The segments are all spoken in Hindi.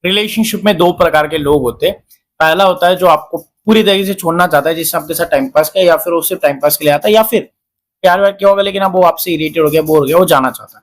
रिलेशनशिप में दो प्रकार के लोग होते हैं। पहला होता है जो आपको पूरी तरीके से छोड़ना चाहता है, जिससे आपके साथ टाइम पास किया, या फिर वो सिर्फ टाइम पास के लिए आता है, या फिर प्यार व्यार किया होगा लेकिन अब वो आपसे इरिटेट हो गया, बोर हो गया, वो जाना चाहता है।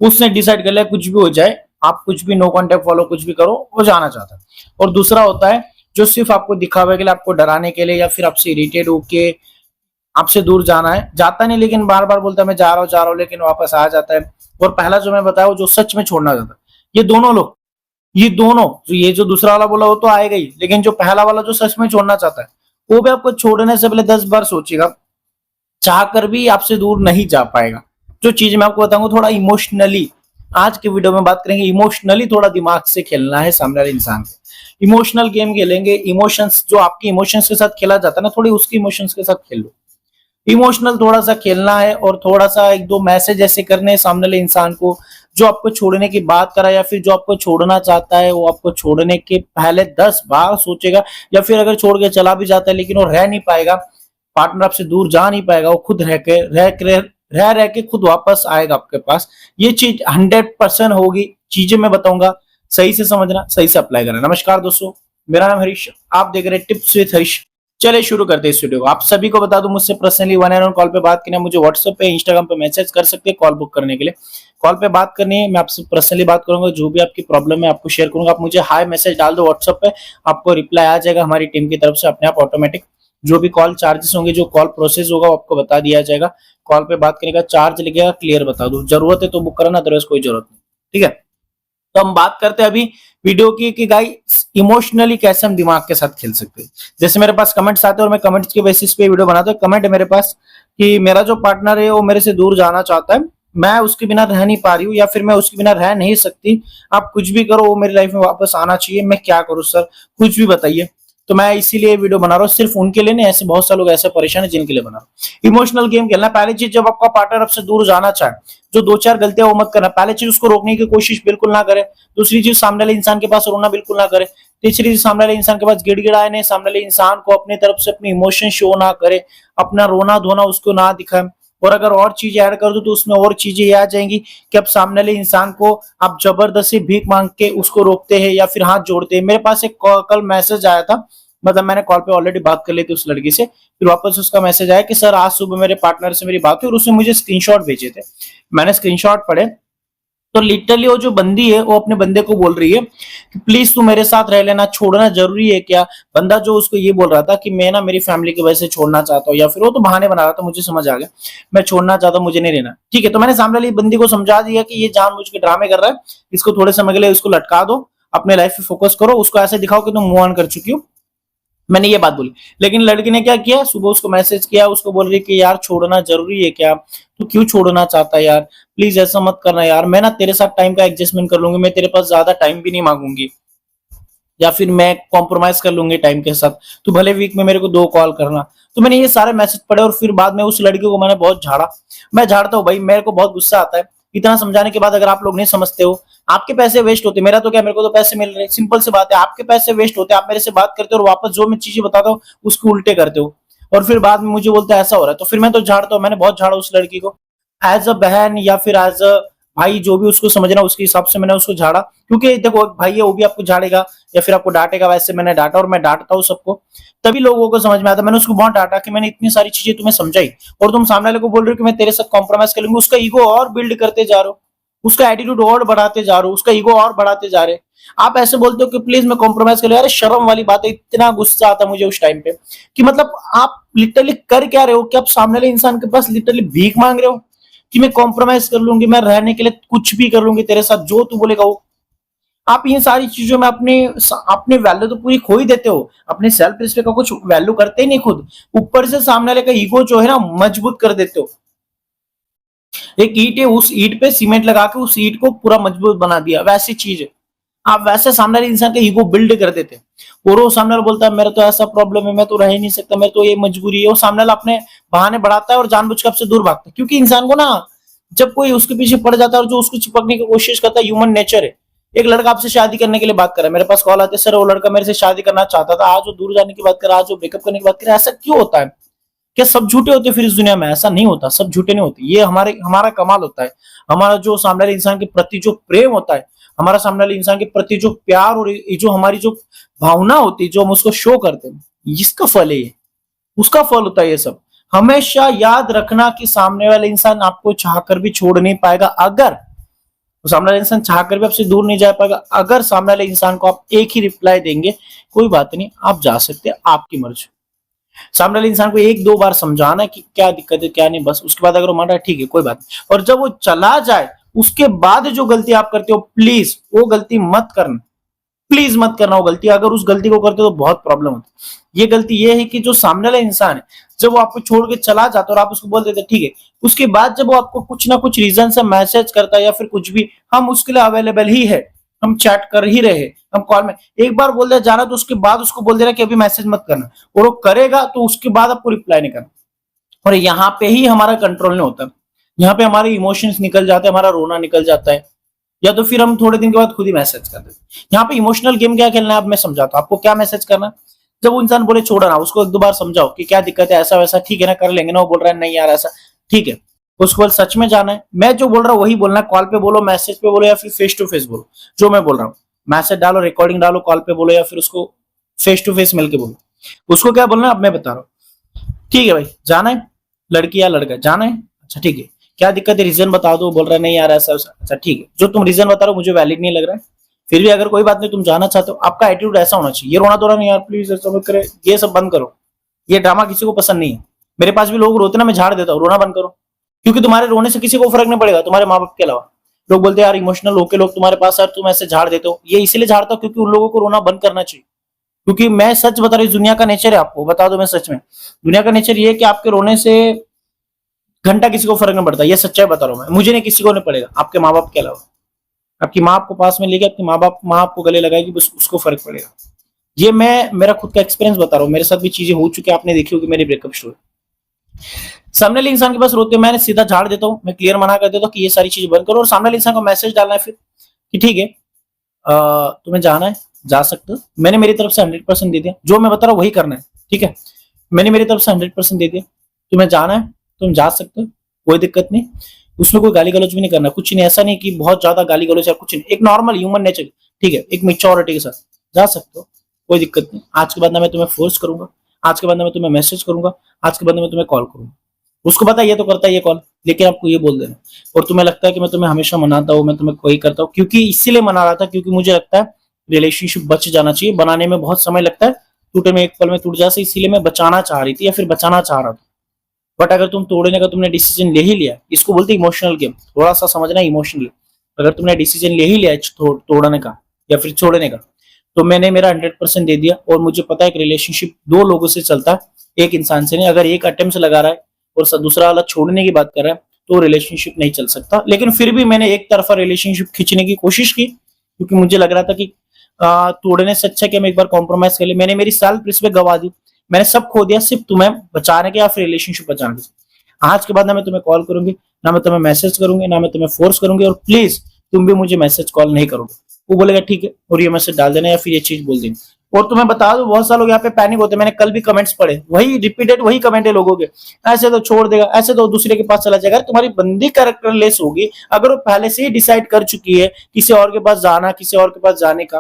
उसने डिसाइड कर लिया कुछ भी हो जाए, आप कुछ भी नो कांटेक्ट फॉलो कुछ भी करो, वो जाना चाहता है। और दूसरा होता है जो सिर्फ आपको दिखावे के लिए, आपको डराने के लिए, या फिर आपसे इरिटेट होके आपसे दूर जाना है, जाता नहीं लेकिन बार बार बोलता है मैं जा रहा हूँ लेकिन वापस आ जाता है। और पहला जो मैं बताया वो जो सच में छोड़ना चाहता है। ये दोनों लोग, ये दोनों जो ये जो दूसरा वाला बोला वो तो आएगा ही, लेकिन जो पहला वाला जो सच में छोड़ना चाहता है वो भी आपको छोड़ने से पहले 10 बार सोचेगा, चाह कर भी आपसे दूर नहीं जा पाएगा। जो चीज मैं आपको बताऊंगा थोड़ा इमोशनली, आज के वीडियो में बात करेंगे इमोशनली, थोड़ा दिमाग से खेलना है सामने वाले इंसान को। इमोशनल गेम खेलेंगे, इमोशंस जो आपके इमोशंस के साथ खेला जाता है ना, थोड़ी उसके इमोशंस के साथ खेलो। इमोशनल थोड़ा सा खेलना है और थोड़ा सा एक दो मैसेज ऐसे करने हैं सामने वाले इंसान को जो आपको छोड़ने की बात करा, या फिर जो आपको छोड़ना चाहता है वो आपको छोड़ने के पहले 10 बार सोचेगा। या फिर अगर छोड़ के चला भी जाता है लेकिन वो रह नहीं पाएगा, पार्टनर आपसे दूर जा नहीं पाएगा, वो खुद रह के खुद वापस आएगा आपके पास। ये चीज 100% होगी। चीजें मैं बताऊंगा, सही से समझना, सही से अप्लाई करना। नमस्कार दोस्तों, मेरा नाम हरीश, आप देख रहे हैं टिप्स विद हरीश। चलिए शुरू करते हैं इस वीडियो को। आप सभी को बता दूं, मुझसे पर्सनली 1 कॉल पे बात करनी है, मुझे व्हाट्सएप पे इंस्टाग्राम पे मैसेज कर सकते हैं कॉल बुक करने के लिए। कॉल पे बात करनी है, मैं आपसे पर्सनली बात करूंगा, जो भी आपकी प्रॉब्लम है आपको शेयर करूंगा। आप मुझे हाय मैसेज डाल दो व्हाट्सएप पे, आपको रिप्लाई आ जाएगा हमारी टीम की तरफ से अपने आप ऑटोमेटिक। जो भी कॉल चार्जेस होंगे, जो कॉल प्रोसेस होगा, वो आपको बता दिया जाएगा। कॉल पे बात करने का चार्ज लगेगा, क्लियर बता दो। जरूरत है तो बुक करना, अदरवाइज कोई जरूरत नहीं। ठीक है, तो हम बात करते हैं अभी वीडियो की कि गाइस इमोशनली कैसे हम दिमाग के साथ खेल सकते हैं। जैसे मेरे पास कमेंट्स आते हैं और मैं कमेंट्स के बेसिस पे वीडियो बनाता हूँ। कमेंट है मेरे पास कि मेरा जो पार्टनर है वो मेरे से दूर जाना चाहता है, मैं उसके बिना रह नहीं पा रही हूँ, या फिर मैं उसके बिना रह नहीं सकती, आप कुछ भी करो वो मेरी लाइफ में वापस आना चाहिए, मैं क्या करूँ सर, कुछ भी बताइए। तो मैं इसीलिए वीडियो बना रहा हूँ, सिर्फ उनके लिए नहीं, ऐसे बहुत सारे लोग ऐसे परेशान है जिनके लिए बना रहा हूँ। इमोशनल गेम खेलना। पहली चीज, जब आपका पार्टनर आपसे दूर जाना चाहे, जो 2-4 गलतियां वो मत करना। पहली चीज, उसको रोकने की कोशिश बिल्कुल ना करे। दूसरी चीज, सामने वाले इंसान के पास रोना बिल्कुल ना करे। तीसरी चीज, सामने वाले इंसान के पास गिड़गिड़ाए नहीं, सामने वाले इंसान को अपनी तरफ से अपनी इमोशन शो ना करे, अपना रोना धोना उसको ना दिखाए। और अगर और चीजें ऐड कर दो तो उसमें और चीजें ये आ जाएंगी कि अब सामने वाले इंसान को आप जबरदस्ती भीख मांग के उसको रोकते हैं या फिर हाथ जोड़ते हैं। मेरे पास एक कल मैसेज आया था, मतलब मैंने कॉल पे ऑलरेडी बात कर ली थी उस लड़की से, फिर वापस उसका मैसेज आया कि सर आज सुबह मेरे पार्टनर से मेरी बात हुई, और उसने मुझे स्क्रीनशॉट भेजे थे। मैंने स्क्रीनशॉट पढ़े तो लिटरली वो जो बंदी है वो अपने बंदे को बोल रही है कि प्लीज तू मेरे साथ रह लेना, छोड़ना जरूरी है क्या। बंदा जो उसको ये बोल रहा था कि मैं ना मेरी फैमिली की वजह से छोड़ना चाहता हूँ, या फिर वो तो बहाने बना रहा था, मुझे समझ आ गया, मैं छोड़ना चाहता हूँ, मुझे नहीं रहना। ठीक है, तो मैंने सामने वाली बंदी को समझा दिया कि ये जानबूझ के ड्रामे कर रहा है, इसको थोड़े समय के लिए इसको लटका दो, अपने लाइफ पे फोकस करो, उसको ऐसे दिखाओ कि तुम मूव ऑन कर चुकी हो। मैंने ये बात बोली, लेकिन लड़की ने क्या किया, सुबह उसको मैसेज किया, उसको बोल रही कि यार छोड़ना जरूरी है क्या, तू क्यों छोड़ना चाहता है यार, प्लीज ऐसा मत करना यार, मैं ना तेरे साथ टाइम का एडजस्टमेंट कर लूंगी, मैं तेरे पास ज्यादा टाइम भी नहीं मांगूंगी, या फिर मैं कॉम्प्रोमाइज कर लूंगी टाइम के साथ, तू भले वीक में मेरे को 2 कॉल करना। तो मैंने ये सारे मैसेज पढ़े और फिर बाद में उस लड़की को मैंने बहुत झाड़ा। मैं झाड़ता हूँ भाई, मेरे को बहुत गुस्सा आता है। इतना समझाने के बाद अगर आप लोग नहीं समझते हो, आपके पैसे वेस्ट होते, मेरा तो क्या, मेरे को तो पैसे मिल रहे, सिंपल सी बात है, आपके पैसे वेस्ट होते, आप मेरे से बात करते हो और वापस जो मैं चीजें बताता हूँ उसको उल्टे करते हो, और फिर बाद में मुझे बोलते ऐसा हो रहा है। तो फिर मैं तो झाड़ता हूँ, मैंने बहुत झाड़ा उस लड़की को, एज अ बहन या फिर एज अ भाई, जो भी उसको समझना उसके हिसाब से मैंने उसको झाड़ा। क्योंकि देखो भाई है, वो भी आपको झाड़ेगा या फिर आपको डांटेगा, वैसे मैंने डांटा और मैं डांटता हूँ सबको, तभी लोगों को समझ में आता। मैंने उसको बहुत डांटा कि मैंने इतनी सारी चीजें तुम्हें समझाई और तुम सामने वाले को बोल रहे हो कि मैं तेरे साथ कॉम्प्रोमाइज कर लूंगी, उसका ईगो और बिल्ड करते जा रहे हो, उसका एटीट्यूड और बढ़ाते जा रहे हो, उसका ईगो और बढ़ाते जा रहे हैं। आप ऐसे बोलते हो कि प्लीज मैं कॉम्प्रोमाइज कर लूं, अरे शर्म वाली बात है। इतना गुस्सा आता मुझे उस टाइम पे कि मतलब आप लिटरली कर क्या रहे हो, कि आप सामने वाले इंसान के पास लिटरली भीख मांग रहे हो कि मैं कॉम्प्रोमाइज कर लूंगी, मैं रहने के लिए कुछ भी कर लूंगी तेरे साथ, जो तू बोलेगा वो। आप इन सारी चीजों में अपने अपनी वैल्यू तो पूरी खो ही देते हो, अपने सेल्फ रिस्पेक्ट का कुछ वैल्यू करते ही नहीं खुद, ऊपर से सामने वाले का ईगो जो है ना मजबूत कर देते हो। एक ईंट है, उस ईंट पे सीमेंट लगा के उस ईंट को पूरा मजबूत बना दिया, वैसी चीज है। आप वैसे सामने वाले इंसान का ईगो बिल्ड कर देते हैं और वो सामने वाला बोलता है मेरा तो ऐसा प्रॉब्लम है, मैं तो रह ही नहीं सकता, मैं तो ये मजबूरी है। वो सामने वाला अपने बहाने बढ़ाता है और जानबूझ के आपसे दूर भागता है, क्योंकि इंसान को ना जब कोई उसके पीछे पड़ जाता है और जो उसको चिपकने की कोशिश करता है, ह्यूमन नेचर है। एक लड़का आपसे शादी करने के लिए बात कर रहा है, मेरे पास कॉल आते, सर वो लड़का मेरे से शादी करना चाहता था, आज वो दूर जाने की बात कर रहा है, आज वो ब्रेकअप करने की बात कर रहा है। ऐसा क्यों होता है? क्या सब झूठे होते फिर इस दुनिया में? ऐसा नहीं होता, सब झूठे नहीं होते। ये हमारा कमाल होता है, हमारा जो सामने वाले इंसान के प्रति जो प्रेम होता है हमारा सामने वाले इंसान के प्रति जो प्यार और ये जो हमारी जो भावना होती है, जो हम उसको शो करते हैं, इसका फल है ये, उसका फल होता है ये सब। हमेशा याद रखना कि सामने वाले इंसान आपको चाहकर भी छोड़ नहीं पाएगा, अगर तो सामने वाला इंसान चाहकर भी आपसे दूर नहीं जा पाएगा। अगर सामने वाले इंसान को आप एक ही रिप्लाई देंगे, कोई बात नहीं, आप जा सकते हैं, आपकी मर्जी। सामने वाले इंसान को एक दो बार समझाना कि क्या दिक्कत है क्या नहीं, बस उसके बाद अगर वो मान रहा है ठीक है कोई बात नहीं, और जब वो चला जाए उसके बाद जो गलती आप करते हो, प्लीज वो गलती मत करना, प्लीज मत करना वो गलती। अगर उस गलती को करते हो तो बहुत प्रॉब्लम होती है। ये गलती ये है कि जो सामने वाला इंसान है, जब वो आपको छोड़ के चला जाता है और आप उसको बोल देते ठीक है, उसके बाद जब वो आपको कुछ ना कुछ रीजन से मैसेज करता है या फिर कुछ भी, हम उसके लिए अवेलेबल ही है, हम चैट कर ही रहे, हम कॉल में एक बार बोल दिया जाना तो उसके बाद उसको बोल देना कि अभी मैसेज मत करना, और वो करेगा तो उसके बाद आपको रिप्लाई नहीं करना। और यहाँ पे ही हमारा कंट्रोल नहीं होता, यहाँ पे हमारे इमोशंस निकल जाते हैं, हमारा रोना निकल जाता है, या तो फिर हम थोड़े दिन के बाद खुद ही मैसेज कर देते हैं। यहाँ पे इमोशनल गेम क्या खेलना है, अब मैं समझाता हूँ आपको क्या मैसेज करना। जब वो इंसान बोले छोड़ो ना, उसको एक दो बार समझाओ कि क्या दिक्कत है, ऐसा वैसा, ठीक है ना, कर लेंगे ना। वो बोल रहा है नहीं यार ऐसा, ठीक है, उसको बाद सच में जाना है, मैं जो बोल रहा हूँ वही बोलना है। कॉल पे बोलो, मैसेज पे बोलो, या फिर फेस टू फेस बोलो, जो मैं बोल रहा हूँ। मैसेज डालो, रिकॉर्डिंग डालो, कॉल पे बोलो, या फिर उसको फेस टू फेस मिलके बोलो। उसको क्या बोलना है अब मैं बता रहा हूँ। ठीक है भाई, जाना है, लड़की या लड़का जाना है, अच्छा ठीक है, क्या दिक्कत है, रीजन बता दो। बोल रहा है नहीं यार ऐसा वैसा, अच्छा ठीक है, जो तुम रीजन बता रहे हो मुझे वैलिड नहीं लग रहा है, फिर भी अगर कोई बात नहीं तुम जाना चाहते हो, आपका एटीट्यूड ऐसा होना चाहिए, ये रोना धोना नहीं यार प्लीज ऐसा मत करे, ये सब बंद करो, ये ड्रामा किसी को पसंद नहीं है। मेरे पास भी लोग रोते ना, मैं झाड़ देता हूँ, रोना बंद करो, क्योंकि तुम्हारे रोने से किसी को फर्क नहीं पड़ेगा, तुम्हारे माँ बाप के अलावा। लोग बोलते हैं यार इमोशनल होके लोग तुम्हारे पास यार तुम ऐसे झाड़ देते हो, ये इसलिए झाड़ता हूँ क्योंकि उन लोगों को रोना बंद करना चाहिए। क्योंकि मैं सच बता रही हूँ, दुनिया का नेचर है, आपको बता दो मैं सच में, दुनिया का नेचर ये है कि आपके रोने से घंटा किसी को फर्क नहीं पड़ता, ये सच्चाई बता रहा हूँ मैं, मुझे नहीं, किसी को नहीं पड़ेगा, आपके माँ बाप के अलावा। आपकी माँ आपको पास में लेके आपकी माँ आपको गले लगाएगी, बस उसको फर्क पड़ेगा। ये मैं मेरा खुद का एक्सपीरियंस बता रहा हूँ, मेरे साथ भी चीजें हो चुकी है, आपने देखी होगी मेरी ब्रेकअप स्टोरी। सामने वाले इंसान के पास रोते मैंने सीधा झाड़ देता हूँ, मैं क्लियर मना कर देता हूँ कि ये सारी चीजें बंद करो, और सामने वाले इंसान को मैसेज डालना है फिर कि ठीक है तुम्हें जाना है, जा सकते हो, मैंने मेरी तरफ से 100% दे दिया, जो मैं बता रहा हूँ वही करना है, ठीक है, मैंने मेरी तरफ से 100% दे दिया, तुम्हें जाना है तुम जा सकते हो, कोई दिक्कत नहीं। उसमें कोई गाली गलौज भी नहीं करना, कुछ नहीं, ऐसा नहीं कि बहुत ज्यादा गाली गलौज या कुछ नहीं, एक नॉर्मल ह्यूमन नेचर, ठीक है, एक मेच्योरिटी के साथ जा सकते हो, कोई दिक्कत नहीं। आज के बाद ना मैं तुम्हें फोर्स करूंगा, आज के बाद ना मैं तुम्हें मैसेज करूंगा, आज के बाद मैं तुम्हें कॉल करूंगा। उसको पता ये तो करता है ये कॉल, लेकिन आपको ये बोल देना। और तुम्हें लगता है कि मैं तुम्हें हमेशा मनाता हूँ, मैं तुम्हें कोई करता हूँ, क्योंकि इसीलिए मना रहा था क्योंकि मुझे लगता है रिलेशनशिप बच जाना चाहिए, बनाने में बहुत समय लगता है, टूटे में एक पल में टूट जाता है, इसीलिए मैं बचाना चाह रही थी या फिर बचाना चाह रहा था। बट अगर तुम तोड़ने का तुमने डिसीजन ले ही लिया, इसको बोलते इमोशनल गेम, थोड़ा सा समझना इमोशनली, अगर तुमने डिसीजन ले ही लिया तोड़ने का या फिर छोड़ने का, तो मैंने मेरा 100% दे दिया। और मुझे पता है कि रिलेशनशिप दो लोगों से चलता है, एक इंसान से नहीं। अगर एक अटेम्प्ट से लगा रहा है और दूसरा वाला छोड़ने की बात कर रहा है तो रिलेशनशिप नहीं चल सकता। लेकिन फिर भी मैंने एक तरफा रिलेशनशिप खींचने की कोशिश की, क्योंकि मुझे लग रहा था कि तोड़ने से अच्छा कि हम एक बार कॉम्प्रोमाइज कर ले। मैंने मेरी सेल्फ रिस्पेक्ट गवा दी, मैंने सब खो दिया सिर्फ तुम्हें बचाने के या फिर रिलेशनशिप बचाने के। आज के बाद ना मैं तुम्हें कॉल करूंगी, ना मैं तुम्हें मैसेज करूंगी, ना मैं तुम्हें फोर्स करूंगी, और प्लीज तुम भी मुझे मैसेज कॉल नहीं करोगे। वो बोलेगा ठीक है, और ये मैसेज डाल देना या फिर ये चीज बोल देना। और तुम्हें बता दो बहुत सारे लोग यहाँ पे पैनिक होते हैं, मैंने कल भी कमेंट्स पढ़े, वही रिपीटेड वही कमेंट है लोगों के, ऐसे तो छोड़ देगा, ऐसे तो दूसरे के पास चला जाएगा। तुम्हारी बंदी कैरेक्टरलेस होगी अगर वो पहले से ही डिसाइड कर चुकी है किसी और के पास जाना, किसी और के पास जाने का,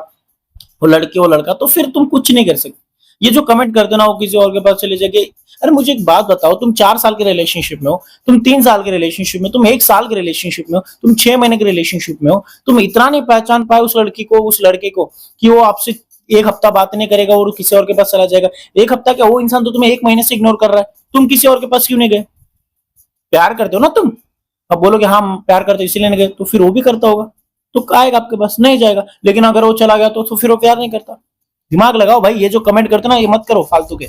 वो लड़की वो लड़का, तो फिर तुम कुछ नहीं कर सकते। ये जो कमेंट करते ना वो किसी और के पास चले जाके, अरे मुझे एक बात बताओ, तुम 4 साल के रिलेशनशिप में हो, तुम 3 साल के रिलेशनशिप में, तुम 1 साल के रिलेशनशिप में हो, तुम 6 महीने के रिलेशनशिप में हो, तुम इतना नहीं पहचान पाए उस लड़की को, उस लड़के को, कि वो आपसे 1 हफ्ता बात नहीं करेगा और किसी और के पास चला जाएगा। 1 हफ्ता क्या, वो इंसान तो तुम्हें 1 महीने से इग्नोर कर रहा है, तुम किसी और के पास क्यों नहीं गए? प्यार करते हो ना तुम, अब बोलोगे हाँ प्यार करते इसीलिए नहीं गए, तो फिर वो भी करता होगा तो आएगा आपके पास, नहीं जाएगा। लेकिन अगर वो चला गया तो फिर वो प्यार नहीं करता। दिमाग लगाओ भाई, ये जो कमेंट करते ना ये मत करो फालतू के।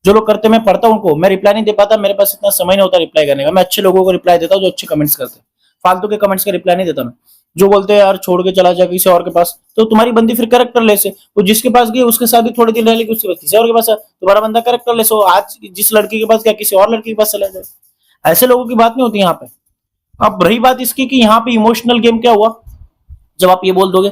जो लोग करते मैं पढ़ता हूं उनको, मैं रिप्लाई नहीं दे पाता, मेरे पास इतना समय नहीं होता रिप्लाई करने का। मैं अच्छे लोगों को रिप्लाई देता हूं जो अच्छे कमेंट्स करते हैं, फालतू के कमेंट्स का रिप्लाई नहीं देता मैं। जो बोलते हैं यार छोड़ के चला जाए किसी और के पास, तो तुम्हारी बंदी फिर कैरेक्टरलेस है। वो जिसके पास गई उसके साथ भी थोड़े दिन रह लेगी, उसके बाद किसी और के पास है, तुम्हारा बंदा कैरेक्टरलेस हो, आज जिस लड़की के पास गया किसी और लड़की के पास चला जाए। ऐसे लोगों की बात नहीं होती यहाँ पे। अब रही बात इसकी कि यहाँ पे इमोशनल गेम क्या हुआ, जब आप ये बोल दोगे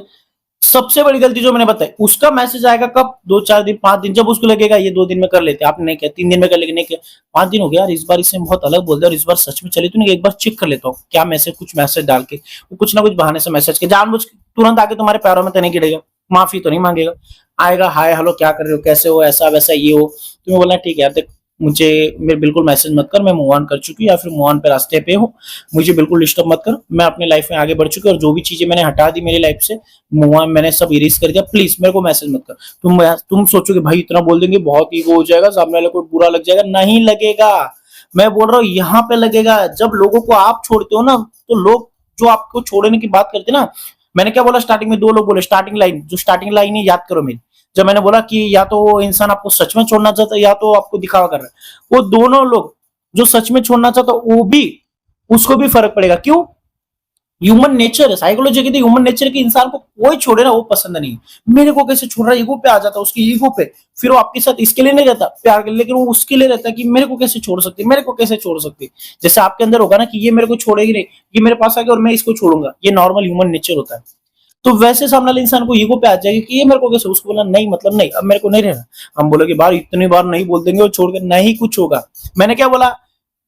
सबसे बड़ी गलती जो मैंने बताई, उसका मैसेज आएगा कब, 2-4 दिन 5 दिन, जब उसको लगेगा ये 2 दिन में कर लेते, आपने नहीं किया, 3 दिन में कर लेंगे, नहीं किया, 5 दिन हो गया यार, इस बार इससे बहुत अलग बोल दिया और इस बार सच में चले तो नहीं, एक बार चेक कर लेता हूँ क्या मैसेज, कुछ मैसेज डाल के वो कुछ ना कुछ बहाने से मैसेज के जानबूझ के तुरंत आके तुम्हारे पैरों में तो नहीं गिरेगा, माफी तो नहीं मांगेगा, आएगा हाय हेलो क्या कर रहे हो, कैसे हो, ऐसा वैसा ये हो, तुम्हें बोलना ठीक है यार देख, मुझे मेरे बिल्कुल मैसेज मत कर, मैं मूव ऑन कर चुकी, या फिर मूव ऑन पे रास्ते पे हूँ, मुझे बिल्कुल डिस्टर्ब मत कर, मैं अपनी लाइफ में आगे बढ़ चुकी और जो भी चीजें मैंने हटा दी मेरी लाइफ से, मूव ऑन मैंने सब इरेज कर दिया, प्लीज मेरे को मैसेज मत कर। तुम सोचोगे भाई इतना बोल देंगे बहुत ईगो हो जाएगा, सामने वाले को बुरा लग जाएगा, नहीं लगेगा, मैं बोल रहा हूँ यहाँ पे लगेगा, जब लोगों को आप छोड़ते हो ना, तो लोग जो आपको छोड़ने की बात करते ना, मैंने क्या बोला स्टार्टिंग में, 2 लोग बोले, स्टार्टिंग लाइन, जो स्टार्टिंग लाइन है याद करो मेरी, जब मैंने बोला कि या तो वो इंसान आपको सच में छोड़ना चाहता है या तो आपको दिखावा कर रहा है, वो दोनों लोग जो सच में छोड़ना चाहता है वो भी, उसको भी फर्क पड़ेगा, क्यों, ह्यूमन नेचर है, साइकोलॉजी कहती है ह्यूमन नेचर के इंसान को कोई छोड़े ना वो पसंद नहीं, मेरे को कैसे छोड़ रहा है, ईगो पे आ जाता है, उसकी ईगो पे, फिर वो आपके साथ इसके लिए नहीं रहता प्यार के लिए, लेकिन वो उसके लिए रहता है कि मेरे को कैसे छोड़ सकती, मेरे को कैसे छोड़ सकती, जैसे आपके अंदर होगा ना कि ये मेरे को छोड़ेगी नहीं, ये मेरे पास आ गया और मैं इसको छोड़ूंगा, ये नॉर्मल ह्यूमन नेचर होता है, तो वैसे सामने वाले इंसान को ईगो पे आ जाएगी कि ये मेरे को कैसे, उसको बोला नहीं मतलब नहीं, अब मेरे को नहीं रहना, हम बोले कि बार इतनी बार नहीं बोल देंगे और छोड़ के नहीं कुछ होगा, मैंने क्या बोला,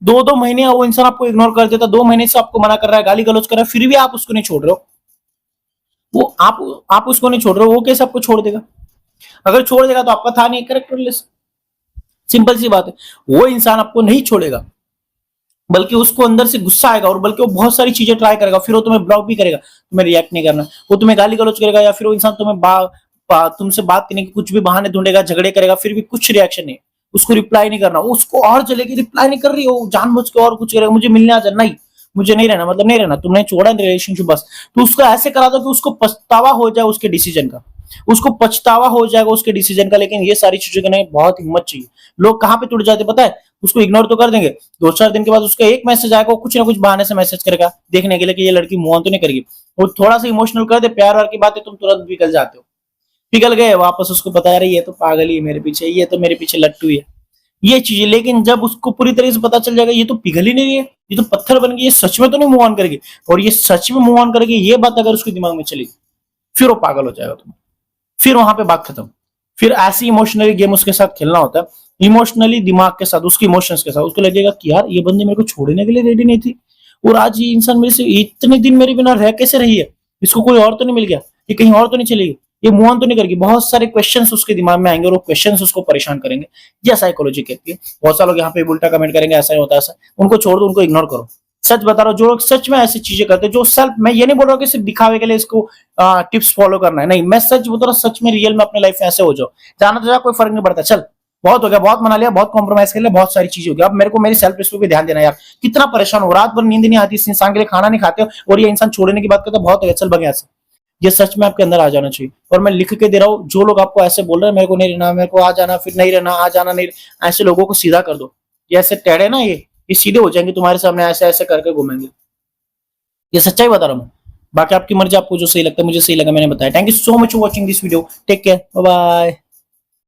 2-2 महीने वो इंसान आपको इग्नोर कर देता, 2 महीने से आपको मना कर रहा है, गाली गलौज कर रहा है, फिर भी आप उसको नहीं छोड़ रहे हो, वो आप उसको नहीं छोड़ रहे हो, वो कैसे आपको छोड़ देगा, अगर छोड़ देगा तो आपका था नहीं कैरेक्टरलेस, सिंपल सी बात है, वो इंसान आपको नहीं छोड़ेगा, बल्कि उसको अंदर से गुस्सा आएगा और बल्कि वो बहुत सारी चीजें ट्राई करेगा, फिर वो तुम्हें ब्लॉक भी करेगा, तुम्हें रिएक्ट नहीं करना, वो तुम्हें गाली गलौज करेगा, या फिर वो इंसान तुमसे बात करने के कुछ भी बहाने ढूंढेगा, झगड़े करेगा, फिर भी कुछ रिएक्शन नहीं, उसको रिप्लाई नहीं करना, उसको और चलेगी रिप्लाई नहीं कर रही हो, जानबूझ के और कुछ करेगा, मुझे मिलने आ जा, नहीं मुझे नहीं रहना, मतलब नहीं रहना, तुमने छोड़ा रिलेशनशिप बस, तो उसको ऐसे करा दो कि उसको पछतावा हो जाए उसके डिसीजन का, उसको पछतावा हो जाएगा उसके डिसीजन का, लेकिन ये सारी चीजों करने में बहुत हिम्मत चाहिए, लोग कहाँ पे टूट जाते पता है, उसको इग्नोर तो कर देंगे, 2-4 दिन के बाद उसका एक मैसेज आएगा, वो कुछ ना कुछ बहाने से मैसेज करेगा देखने के लिए कि ये लड़की मूव ऑन तो नहीं करेगी, वो थोड़ा सा इमोशनल कर दे, प्यार वार की बातें, तुम तुरंत पिघल जाते हो, पिघल गए वापस, उसको पता है ये तो पागल ही है मेरे पीछे, ये तो मेरे पीछे लट्टू है, ये चीजें, लेकिन जब उसको पूरी तरह से पता चल जाएगा ये तो पिघल ही नहीं है, ये तो पत्थर बन गई, ये सच में तो नहीं मूव ऑन करेगी, और ये सच में मूव ऑन करेगी, ये बात अगर उसके दिमाग में चलेगी, फिर वो पागल हो जाएगा तुम, फिर वहां पे बात खत्म, फिर ऐसी इमोशनली गेम उसके साथ खेलना होता है, इमोशनली दिमाग के साथ, उसके इमोशंस के साथ, उसको लगेगा कि यार ये बंदी मेरे को छोड़ने के लिए रेडी नहीं थी, और आज ये इंसान मेरे से इतने दिन मेरे बिना रह कैसे रही है, इसको कोई और तो नहीं मिल गया, ये कहीं और तो नहीं चलेगी, ये मूव ऑन तो नहीं करेगी, बहुत सारे क्वेश्चंस उसके दिमाग में आएंगे और वो क्वेश्चंस उसको परेशान करेंगे, यह साइकोलॉजी कहती है, बहुत सारे लोग यहाँ पे उल्टा कमेंट करेंगे ऐसा ही होता है, ऐसा, उनको छोड़ दो, उनको इग्नोर करो, सच बता रहा हूँ, जो लोग सच में ऐसी चीजें करते हैं, जो सेल्फ, मैं ये नहीं बोल रहा हूँ कि सिर्फ दिखावे के लिए इसको टिप्स फॉलो करना है, नहीं, मैं सच बता रहा हूँ, सच में रियल में अपने लाइफ में ऐसे हो जाओ, जाना तो जा, कोई फर्क नहीं पड़ता, चल बहुत हो गया, बहुत मना लिया, बहुत कॉम्प्रोमाइज कर लिया, बहुत सारी चीजें हो गई, अब मेरे को मेरी सेल्फ रिस्पेक्ट पे ध्यान देना यार, कितना परेशान हो, रात भर नींद नहीं आती, इस इंसान के लिए खाना नहीं खाते हो, और ये इंसान छोड़ने की बात करता है, बहुत हो गया, चल बगैर से, ये सच में आपके अंदर आ जाना चाहिए, और मैं लिख के दे रहा हूँ, जो लोग आपको ऐसे बोल रहे हैं मेरे को नहीं रहना, मेरे को आ जाना, फिर नहीं रहना, आ जाना नहीं, ऐसे लोगों को सीधा कर दो, ये ऐसे टेढ़े ना, ये सीधे हो जाएंगे तुम्हारे सामने, ऐसे ऐसे करके घूमेंगे, ये सच्चाई बता रहा हूँ, बाकी आपकी मर्जी, आपको जो सही लगता है, मुझे सही लगा मैंने बताया, thank you so much for watching this video, take care, bye bye.